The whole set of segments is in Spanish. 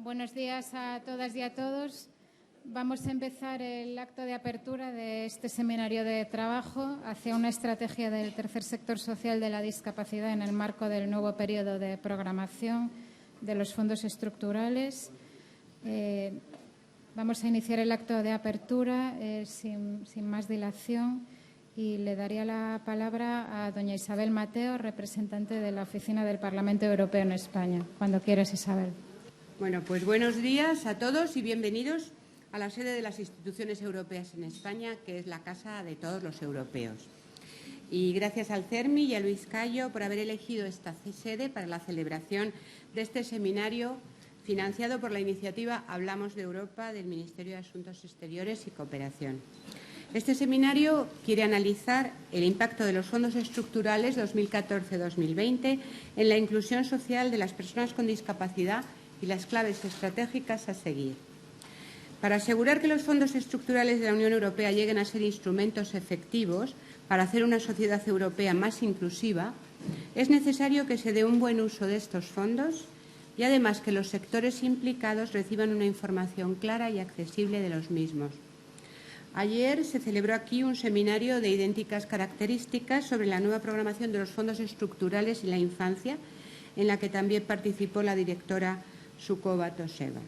Buenos días a todas y a todos. Vamos a empezar el acto de apertura de este seminario de trabajo hacia una estrategia del tercer sector social de la discapacidad en el marco del nuevo periodo de programación de los fondos estructurales. Vamos a iniciar el acto de apertura sin más dilación y le daría la palabra a doña Isabel Mateo, representante de la Oficina del Parlamento Europeo en España. Cuando quieras, Isabel. Bueno, pues buenos días a todos y bienvenidos a la sede de las instituciones europeas en España, que es la casa de todos los europeos. Y gracias al CERMI y a Luis Cayo por haber elegido esta sede para la celebración de este seminario financiado por la iniciativa Hablamos de Europa del Ministerio de Asuntos Exteriores y Cooperación. Este seminario quiere analizar el impacto de los fondos estructurales 2014-2020 en la inclusión social de las personas con discapacidad y las claves estratégicas a seguir. Para asegurar que los fondos estructurales de la Unión Europea lleguen a ser instrumentos efectivos para hacer una sociedad europea más inclusiva, es necesario que se dé un buen uso de estos fondos y además que los sectores implicados reciban una información clara y accesible de los mismos. Ayer se celebró aquí un seminario de idénticas características sobre la nueva programación de los fondos estructurales y la infancia, en la que también participó la directora Sukoba Tosheva.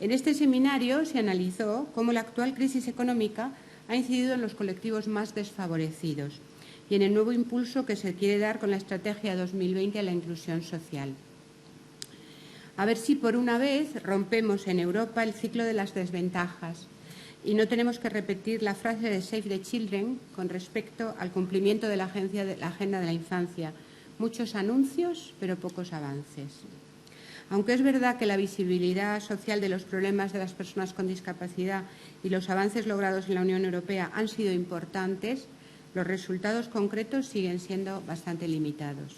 En este seminario se analizó cómo la actual crisis económica ha incidido en los colectivos más desfavorecidos y en el nuevo impulso que se quiere dar con la Estrategia 2020 a la inclusión social. A ver si por una vez rompemos en Europa el ciclo de las desventajas y no tenemos que repetir la frase de Save the Children con respecto al cumplimiento de la Agenda de la Infancia. Muchos anuncios, pero pocos avances. Aunque es verdad que la visibilidad social de los problemas de las personas con discapacidad y los avances logrados en la Unión Europea han sido importantes, los resultados concretos siguen siendo bastante limitados.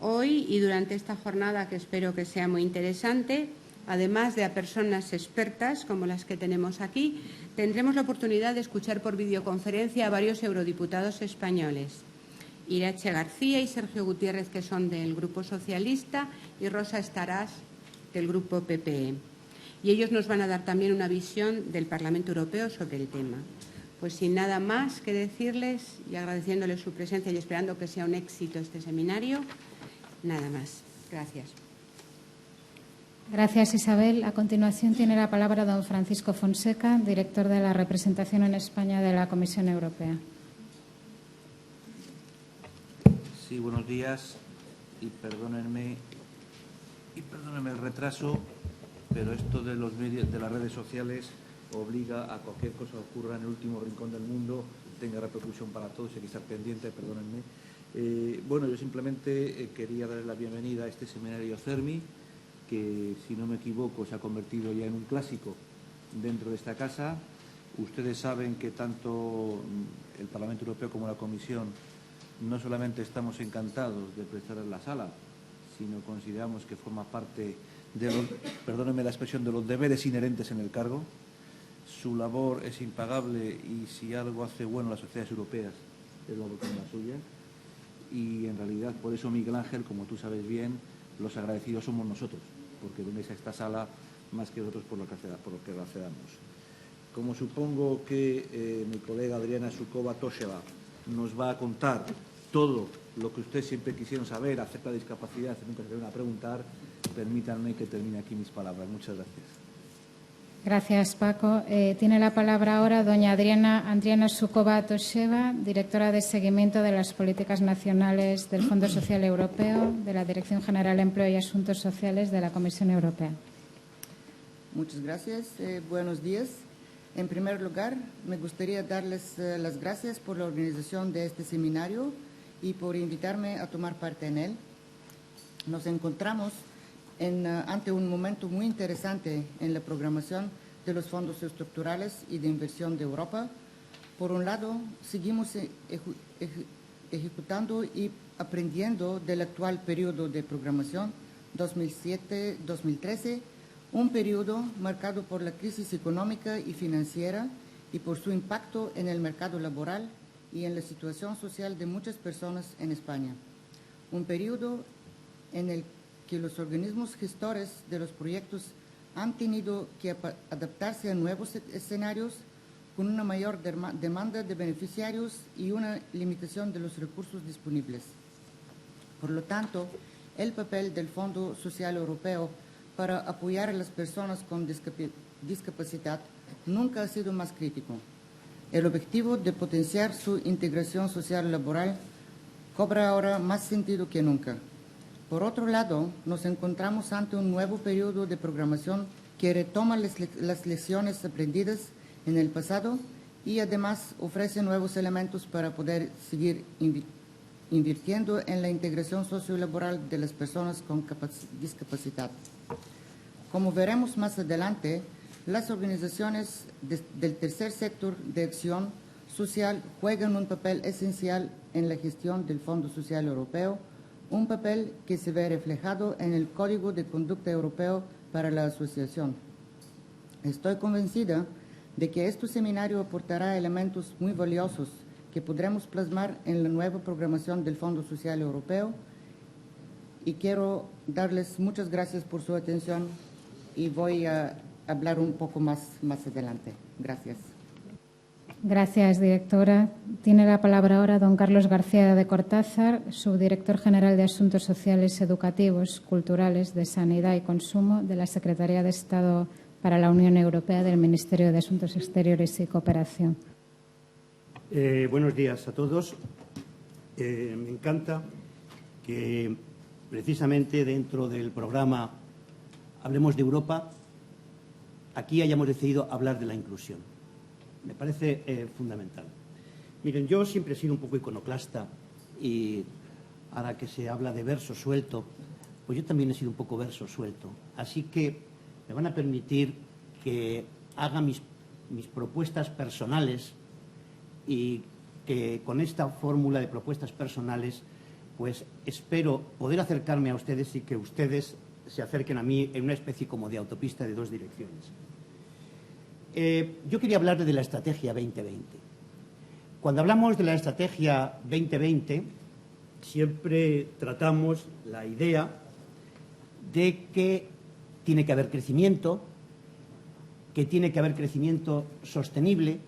Hoy y durante esta jornada, que espero que sea muy interesante, además de a personas expertas como las que tenemos aquí, tendremos la oportunidad de escuchar por videoconferencia a varios eurodiputados españoles. Irache García y Sergio Gutiérrez, que son del Grupo Socialista, y Rosa Estarás, del Grupo PPE. Y ellos nos van a dar también una visión del Parlamento Europeo sobre el tema. Pues sin nada más que decirles y agradeciéndoles su presencia y esperando que sea un éxito este seminario, nada más. Gracias. Gracias, Isabel. A continuación tiene la palabra don Francisco Fonseca, director de la representación en España de la Comisión Europea. Sí, buenos días y perdónenme el retraso, pero esto de los medios, de las redes sociales obliga a cualquier cosa que ocurra en el último rincón del mundo tenga repercusión para todos y hay que estar pendiente, perdónenme. Bueno, yo simplemente quería darles la bienvenida a este seminario CERMI, que si no me equivoco se ha convertido ya en un clásico dentro de esta casa. Ustedes saben que tanto el Parlamento Europeo como la Comisión no solamente estamos encantados de prestar en la sala, sino consideramos que forma parte de los, perdónenme la expresión, de los deberes inherentes en el cargo. Su labor es impagable y si algo hace bueno las sociedades europeas es la suya. Y en realidad, por eso, Miguel Ángel, como tú sabes bien, los agradecidos somos nosotros, porque venís a esta sala más que nosotros por lo que lo hacemos. Como supongo que mi colega Adriana Sukoba Tosheva nos va a contar todo lo que ustedes siempre quisieron saber acerca de discapacidad, nunca se van a preguntar, permítanme que termine aquí mis palabras. Muchas gracias. Gracias, Paco. Tiene la palabra ahora doña Adriana Sukoba Tosheva, directora de seguimiento de las políticas nacionales del Fondo Social Europeo de la Dirección General de Empleo y Asuntos Sociales de la Comisión Europea. Muchas gracias. Buenos días. En primer lugar, me gustaría darles las gracias por la organización de este seminario y por invitarme a tomar parte en él. Nos encontramos ante un momento muy interesante en la programación de los fondos estructurales y de inversión de Europa. Por un lado, seguimos ejecutando y aprendiendo del actual periodo de programación 2007-2013, un periodo marcado por la crisis económica y financiera y por su impacto en el mercado laboral y en la situación social de muchas personas en España. Un periodo en el que los organismos gestores de los proyectos han tenido que adaptarse a nuevos escenarios con una mayor demanda de beneficiarios y una limitación de los recursos disponibles. Por lo tanto, el papel del Fondo Social Europeo para apoyar a las personas con discapacidad nunca ha sido más crítico. El objetivo de potenciar su integración social laboral cobra ahora más sentido que nunca. Por otro lado, nos encontramos ante un nuevo periodo de programación que retoma las lecciones aprendidas en el pasado y además ofrece nuevos elementos para poder seguir invirtiendo en la integración sociolaboral de las personas con discapacidad. Como veremos más adelante, las organizaciones del tercer sector de acción social juegan un papel esencial en la gestión del Fondo Social Europeo, un papel que se ve reflejado en el Código de Conducta Europeo para la Asociación. Estoy convencida de que este seminario aportará elementos muy valiosos que podremos plasmar en la nueva programación del Fondo Social Europeo y quiero darles muchas gracias por su atención y voy a hablar un poco más adelante. Gracias. Gracias, directora. Tiene la palabra ahora don Carlos García de Cortázar, subdirector general de Asuntos Sociales, Educativos, Culturales, de Sanidad y Consumo de la Secretaría de Estado para la Unión Europea del Ministerio de Asuntos Exteriores y Cooperación. Buenos días a todos. Me encanta que precisamente dentro del programa Hablemos de Europa, aquí hayamos decidido hablar de la inclusión. Me parece fundamental. Miren, yo siempre he sido un poco iconoclasta y ahora que se habla de verso suelto, pues yo también he sido un poco verso suelto. Así que me van a permitir que haga mis propuestas personales y que con esta fórmula de propuestas personales, pues espero poder acercarme a ustedes y que ustedes se acerquen a mí en una especie como de autopista de dos direcciones. Yo quería hablar de la Estrategia 2020. Cuando hablamos de la Estrategia 2020, siempre tratamos la idea de que tiene que haber crecimiento, que tiene que haber crecimiento sostenible,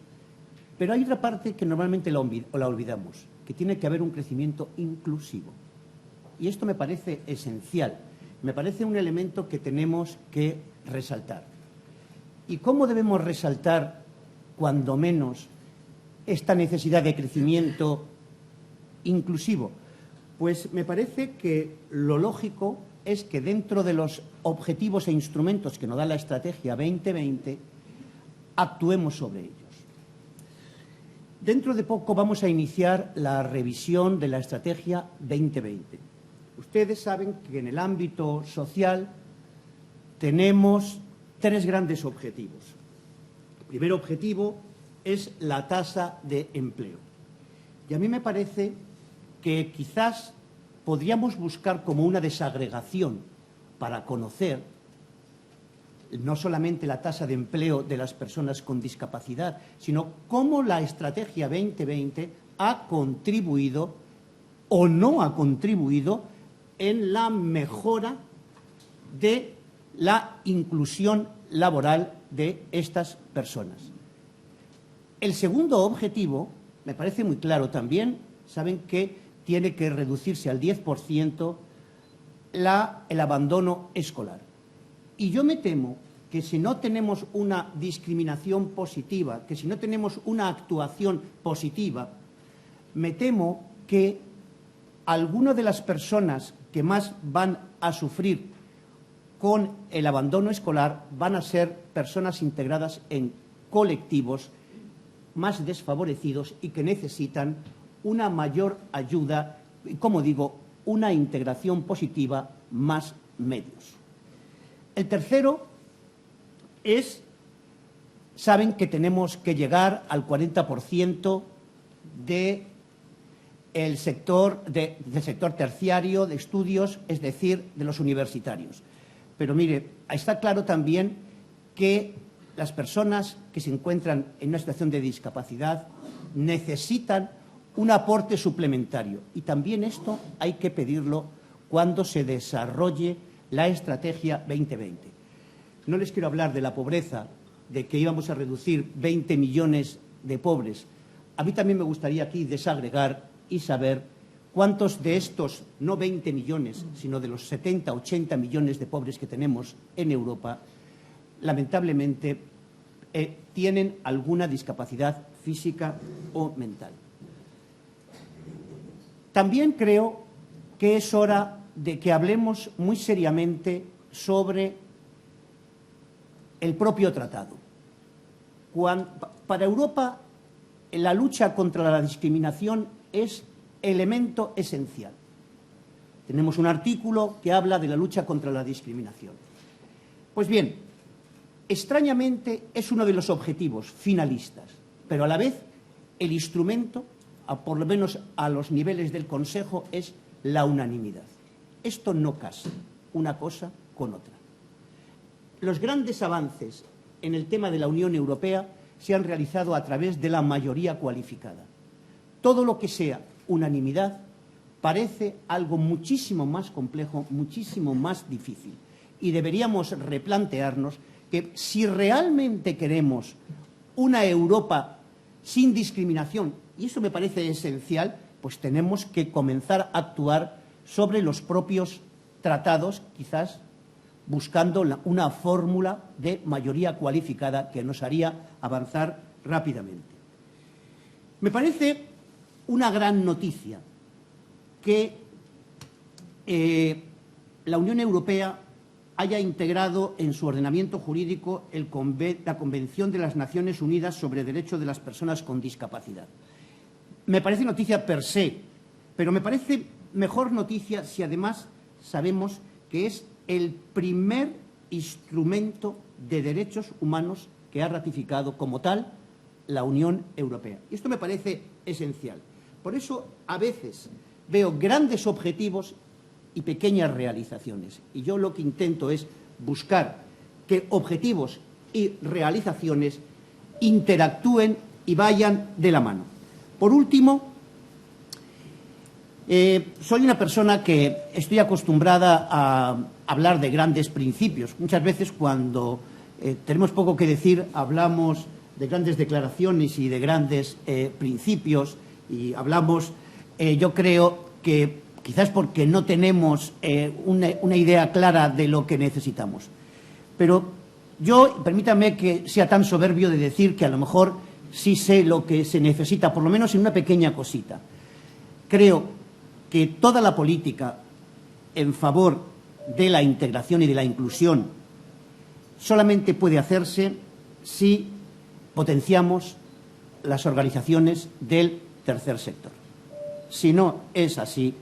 pero hay otra parte que normalmente la olvidamos, que tiene que haber un crecimiento inclusivo. Y esto me parece esencial, me parece un elemento que tenemos que resaltar. ¿Y cómo debemos resaltar, cuando menos, esta necesidad de crecimiento inclusivo? Pues me parece que lo lógico es que dentro de los objetivos e instrumentos que nos da la Estrategia 2020, actuemos sobre ellos. Dentro de poco vamos a iniciar la revisión de la Estrategia 2020. Ustedes saben que en el ámbito social tenemos tres grandes objetivos. El primer objetivo es la tasa de empleo. Y a mí me parece que quizás podríamos buscar como una desagregación para conocer no solamente la tasa de empleo de las personas con discapacidad, sino cómo la Estrategia 2020 ha contribuido o no ha contribuido en la mejora de la inclusión laboral de estas personas. El segundo objetivo, me parece muy claro también, saben que tiene que reducirse al 10% el abandono escolar. Y yo me temo que si no tenemos una discriminación positiva, que si no tenemos una actuación positiva, me temo que algunas de las personas que más van a sufrir con el abandono escolar van a ser personas integradas en colectivos más desfavorecidos y que necesitan una mayor ayuda, como digo, una integración positiva, más medios. El tercero es, saben que tenemos que llegar al 40% del sector terciario de estudios, es decir, de los universitarios. Pero mire, está claro también que las personas que se encuentran en una situación de discapacidad necesitan un aporte suplementario y también esto hay que pedirlo cuando se desarrolle la Estrategia 2020. No les quiero hablar de la pobreza, de que íbamos a reducir 20 millones de pobres. A mí también me gustaría aquí desagregar y saber cuántos de estos, no 20 millones, sino de los 70, 80 millones de pobres que tenemos en Europa, lamentablemente tienen alguna discapacidad física o mental. También creo que es hora de que hablemos muy seriamente sobre el propio tratado. Para Europa, la lucha contra la discriminación es elemento esencial. Tenemos un artículo que habla de la lucha contra la discriminación. Pues bien, extrañamente es uno de los objetivos finalistas, pero a la vez el instrumento, por lo menos a los niveles del Consejo, es la unanimidad. Esto no casa una cosa con otra. Los grandes avances en el tema de la Unión Europea se han realizado a través de la mayoría cualificada. Todo lo que sea unanimidad parece algo muchísimo más complejo, muchísimo más difícil. Y deberíamos replantearnos que si realmente queremos una Europa sin discriminación, y eso me parece esencial, pues tenemos que comenzar a actuar sobre los propios tratados, quizás buscando una fórmula de mayoría cualificada que nos haría avanzar rápidamente. Me parece una gran noticia que la Unión Europea haya integrado en su ordenamiento jurídico la Convención de las Naciones Unidas sobre Derechos de las Personas con Discapacidad. Me parece noticia per se, pero me parece mejor noticia si además sabemos que es el primer instrumento de derechos humanos que ha ratificado como tal la Unión Europea. Y esto me parece esencial. Por eso, a veces veo grandes objetivos y pequeñas realizaciones. Y yo lo que intento es buscar que objetivos y realizaciones interactúen y vayan de la mano. Por último, soy una persona que estoy acostumbrada a hablar de grandes principios. Muchas veces cuando tenemos poco que decir hablamos de grandes declaraciones y de grandes principios y hablamos, yo creo que quizás porque no tenemos una idea clara de lo que necesitamos. Pero yo, permítame que sea tan soberbio de decir que a lo mejor sí sé lo que se necesita, por lo menos en una pequeña cosita. Creo que toda la política en favor de la integración y de la inclusión solamente puede hacerse si potenciamos las organizaciones del tercer sector. Si no es así,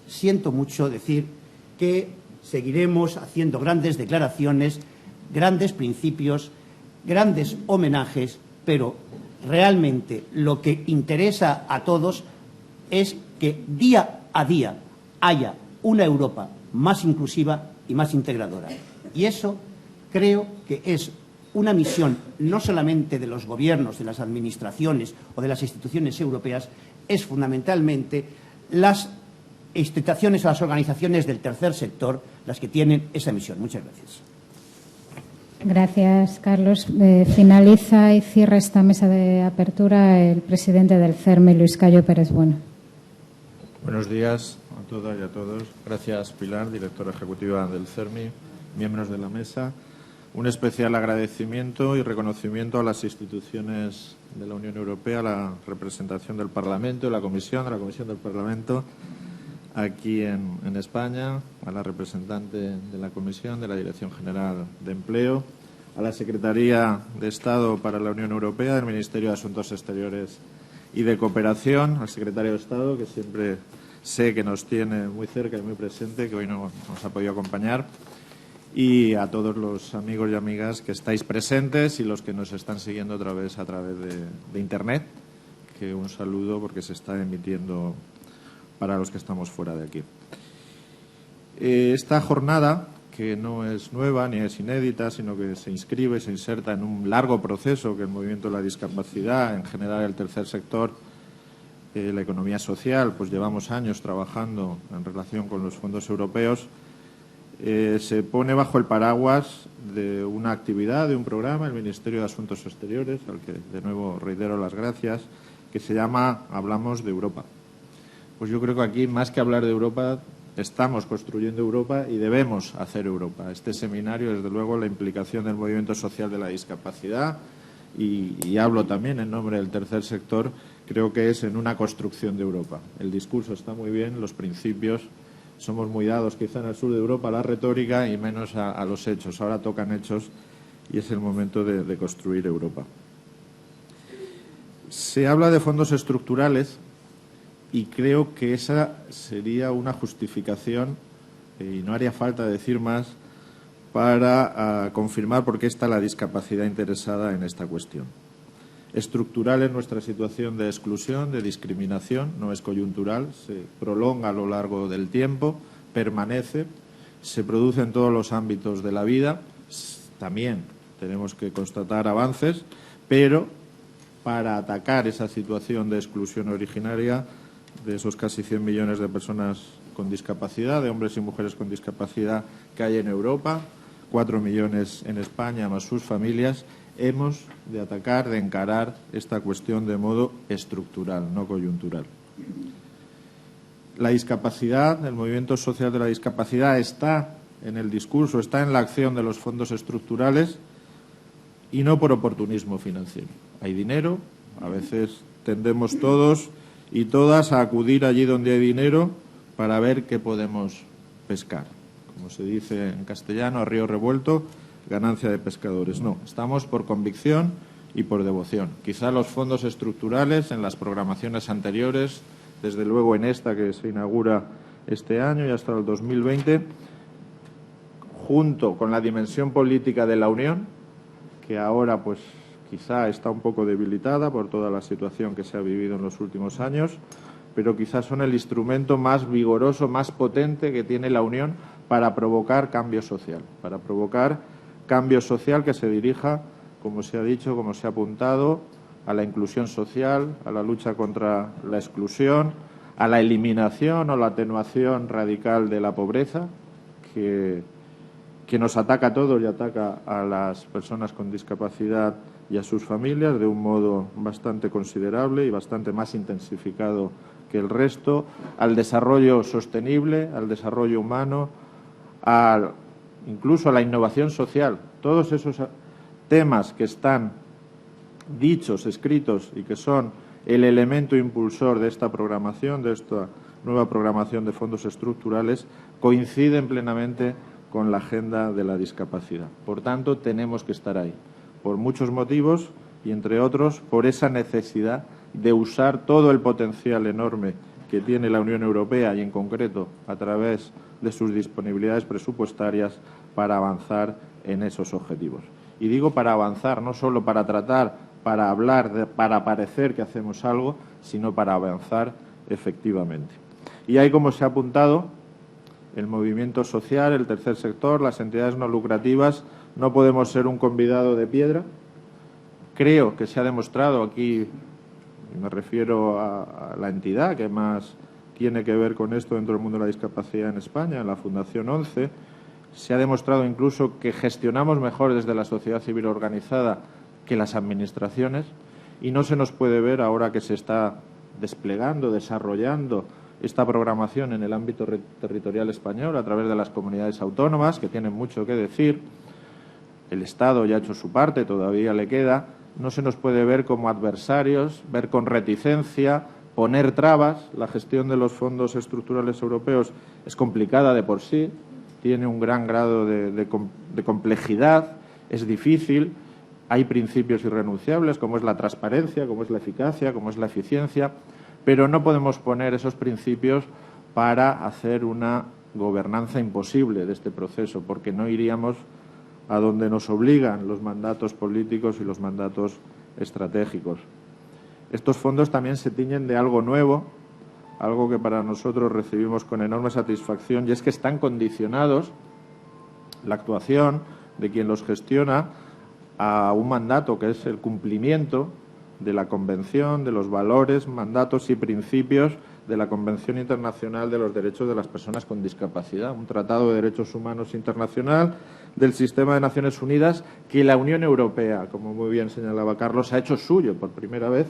siento mucho decir que seguiremos haciendo grandes declaraciones, grandes principios, grandes homenajes, pero realmente lo que interesa a todos es que día a día haya una Europa más inclusiva y más integradora. Y eso creo que es una misión no solamente de los gobiernos, de las administraciones o de las instituciones europeas, es fundamentalmente las instituciones o las organizaciones del tercer sector las que tienen esa misión. Muchas gracias. Gracias, Carlos. Finaliza y cierra esta mesa de apertura el presidente del CERMI, Luis Cayo Pérez Bueno. Buenos días a todas y a todos. Gracias, Pilar, directora ejecutiva del CERMI, miembros de la mesa. Un especial agradecimiento y reconocimiento a las instituciones de la Unión Europea, a la representación del Parlamento, la Comisión del Parlamento aquí en España, a la representante de la Comisión, de la Dirección General de Empleo, a la Secretaría de Estado para la Unión Europea, del Ministerio de Asuntos Exteriores y de Cooperación, al Secretario de Estado, que siempre sé que nos tiene muy cerca y muy presente, que hoy no nos ha podido acompañar, y a todos los amigos y amigas que estáis presentes y los que nos están siguiendo a través de Internet, que un saludo porque se está emitiendo para los que estamos fuera de aquí. Esta jornada, que no es nueva ni es inédita, sino que se inscribe, se inserta en un largo proceso que el movimiento de la discapacidad, en general el tercer sector, la economía social, pues llevamos años trabajando en relación con los fondos europeos, se pone bajo el paraguas de una actividad, de un programa, el Ministerio de Asuntos Exteriores, al que de nuevo reitero las gracias, que se llama Hablamos de Europa. Pues yo creo que aquí, más que hablar de Europa, estamos construyendo Europa y debemos hacer Europa. Este seminario, desde luego, la implicación del movimiento social de la discapacidad, y hablo también en nombre del tercer sector, creo que es en una construcción de Europa. El discurso está muy bien, los principios, somos muy dados quizá en el sur de Europa a la retórica y menos a los hechos. Ahora tocan hechos y es el momento de construir Europa. Se habla de fondos estructurales y creo que esa sería una justificación, y no haría falta decir más, para confirmar por qué está la discapacidad interesada en esta cuestión. Estructural es nuestra situación de exclusión, de discriminación, no es coyuntural, se prolonga a lo largo del tiempo, permanece, se produce en todos los ámbitos de la vida. También tenemos que constatar avances, pero para atacar esa situación de exclusión originaria de esos casi 100 millones de personas con discapacidad, de hombres y mujeres con discapacidad que hay en Europa, 4 millones en España, más sus familias, hemos de atacar, de encarar esta cuestión de modo estructural, no coyuntural. La discapacidad, el movimiento social de la discapacidad está en el discurso, está en la acción de los fondos estructurales y no por oportunismo financiero. Hay dinero, a veces tendemos todos y todas a acudir allí donde hay dinero para ver qué podemos pescar. Como se dice en castellano, a río revuelto, ganancia de pescadores. No, estamos por convicción y por devoción. Quizá los fondos estructurales en las programaciones anteriores, desde luego en esta que se inaugura este año y hasta el 2020, junto con la dimensión política de la Unión, que ahora pues quizá está un poco debilitada por toda la situación que se ha vivido en los últimos años, pero quizás son el instrumento más vigoroso, más potente que tiene la Unión para provocar cambio social, que se dirija, como se ha dicho, como se ha apuntado, a la inclusión social, a la lucha contra la exclusión, a la eliminación o la atenuación radical de la pobreza, que nos ataca a todos y ataca a las personas con discapacidad y a sus familias de un modo bastante considerable y bastante más intensificado que el resto, al desarrollo sostenible, al desarrollo humano, incluso a la innovación social. Todos esos temas que están dichos, escritos y que son el elemento impulsor de esta programación, de esta nueva programación de fondos estructurales, coinciden plenamente con la agenda de la discapacidad. Por tanto, tenemos que estar ahí, por muchos motivos y, entre otros, por esa necesidad de usar todo el potencial enorme que tiene la Unión Europea y, en concreto, a través de sus disponibilidades presupuestarias para avanzar en esos objetivos. Y digo para avanzar, no solo para tratar, para hablar, para parecer que hacemos algo, sino para avanzar efectivamente. Y ahí, como se ha apuntado, el movimiento social, el tercer sector, las entidades no lucrativas, no podemos ser un convidado de piedra. Creo que se ha demostrado aquí, y me refiero a la entidad que más tiene que ver con esto dentro del mundo de la discapacidad en España, la Fundación 11, se ha demostrado incluso que gestionamos mejor desde la sociedad civil organizada que las administraciones, y no se nos puede ver ahora que se está desplegando, desarrollando esta programación en el ámbito territorial español a través de las comunidades autónomas, que tienen mucho que decir. El Estado ya ha hecho su parte, todavía le queda. No se nos puede ver como adversarios, ver con reticencia, poner trabas. La gestión de los fondos estructurales europeos es complicada de por sí, tiene un gran grado de complejidad, es difícil. Hay principios irrenunciables, como es la transparencia, como es la eficacia, como es la eficiencia, pero no podemos poner esos principios para hacer una gobernanza imposible de este proceso, porque no iríamos a donde nos obligan los mandatos políticos y los mandatos estratégicos. Estos fondos también se tiñen de algo nuevo, algo que para nosotros recibimos con enorme satisfacción, y es que están condicionados, la actuación de quien los gestiona, a un mandato que es el cumplimiento de la Convención, de los valores, mandatos y principios de la Convención Internacional de los Derechos de las Personas con Discapacidad, un tratado de derechos humanos internacional del Sistema de Naciones Unidas que la Unión Europea, como muy bien señalaba Carlos, ha hecho suyo por primera vez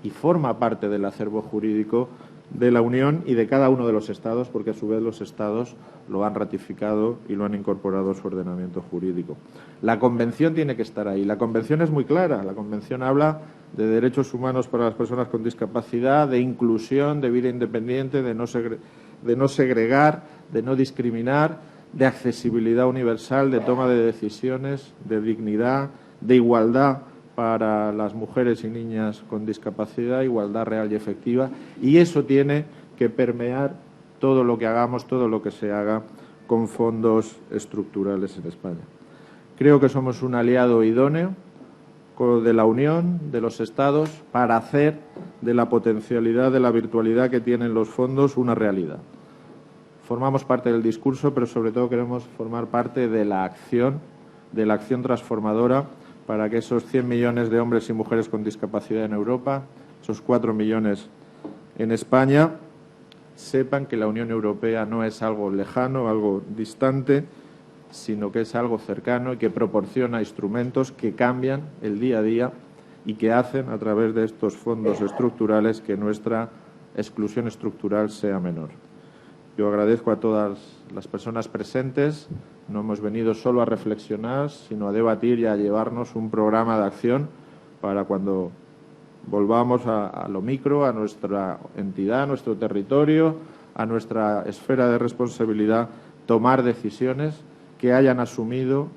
y forma parte del acervo jurídico de la Unión y de cada uno de los Estados, porque a su vez los Estados lo han ratificado y lo han incorporado a su ordenamiento jurídico. La Convención tiene que estar ahí. La Convención es muy clara. La Convención habla de derechos humanos para las personas con discapacidad, de inclusión, de vida independiente, de no segregar, de no discriminar, de accesibilidad universal, de toma de decisiones, de dignidad, de igualdad para las mujeres y niñas con discapacidad, igualdad real y efectiva, y eso tiene que permear todo lo que hagamos, todo lo que se haga con fondos estructurales en España. Creo que somos un aliado idóneo de la Unión, de los Estados, para hacer de la potencialidad de la virtualidad que tienen los fondos una realidad. Formamos parte del discurso, pero sobre todo queremos formar parte de la acción transformadora para que esos 100 millones de hombres y mujeres con discapacidad en Europa, esos 4 millones en España, sepan que la Unión Europea no es algo lejano, algo distante, sino que es algo cercano y que proporciona instrumentos que cambian el día a día y que hacen, a través de estos fondos estructurales, que nuestra exclusión estructural sea menor. Yo agradezco a todas las personas presentes. No hemos venido solo a reflexionar, sino a debatir y a llevarnos un programa de acción para cuando volvamos a lo micro, a nuestra entidad, a nuestro territorio, a nuestra esfera de responsabilidad, tomar decisiones que hayan asumido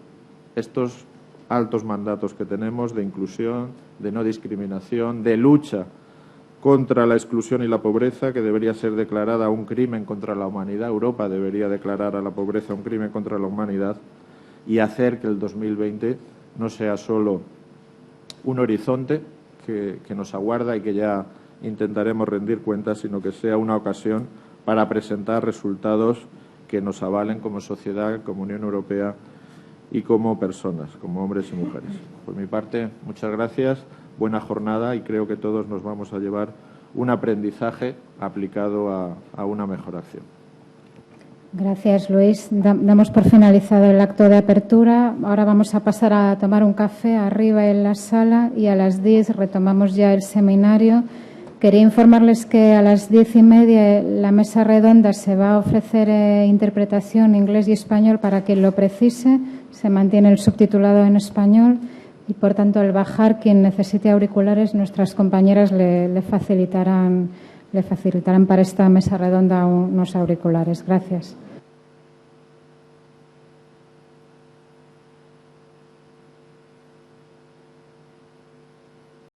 estos altos mandatos que tenemos de inclusión, de no discriminación, de lucha contra la exclusión y la pobreza, que debería ser declarada un crimen contra la humanidad. Europa debería declarar a la pobreza un crimen contra la humanidad, y hacer que el 2020 no sea solo un horizonte que nos aguarda y que ya intentaremos rendir cuentas, sino que sea una ocasión para presentar resultados que nos avalen como sociedad, como Unión Europea y como personas, como hombres y mujeres. Por mi parte, muchas gracias, buena jornada, y creo que todos nos vamos a llevar un aprendizaje aplicado a una mejor acción. Gracias, Luis. Damos por finalizado el acto de apertura. Ahora vamos a pasar a tomar un café arriba en la sala y a las 10 retomamos ya el seminario. Quería informarles que a las 10:30 la mesa redonda se va a ofrecer interpretación inglés y español para quien lo precise. Se mantiene el subtitulado en español y, por tanto, al bajar, quien necesite auriculares, nuestras compañeras le facilitarán para esta mesa redonda unos auriculares. Gracias.